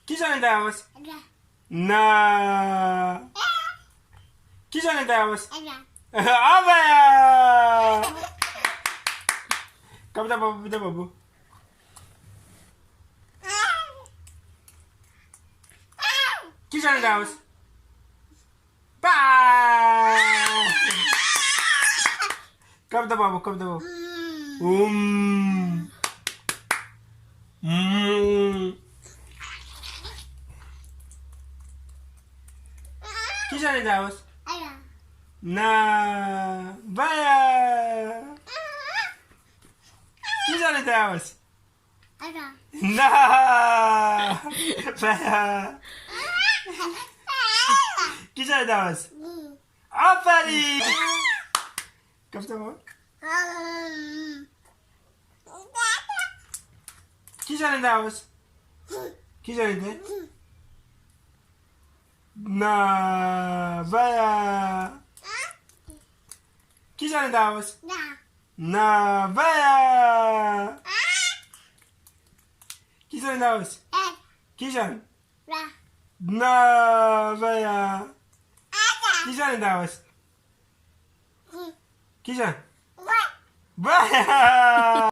Qui j'en ai d'avance? Na. Qui j'en ai d'avance? Abaya! Come da babu, da babu. Qui j'en ai d'avance? Bah! Come da babu, come da babu. Qui j'en ai d'avance? Na. Baya! Qui j'en ai d'avance? Na. Baya! Qui j'en ai d'avance? Afari! Comme ça, moi. Qui j'en ai d'avance? Qui j'en ai d'avance? Na. Baya! Qui j'en ai d'avance? Na. Baya! Qui j'en ai d'avance? Qui j'en? Na. Baya! Qui j'en ai d'avance? Qui j'en? Baya!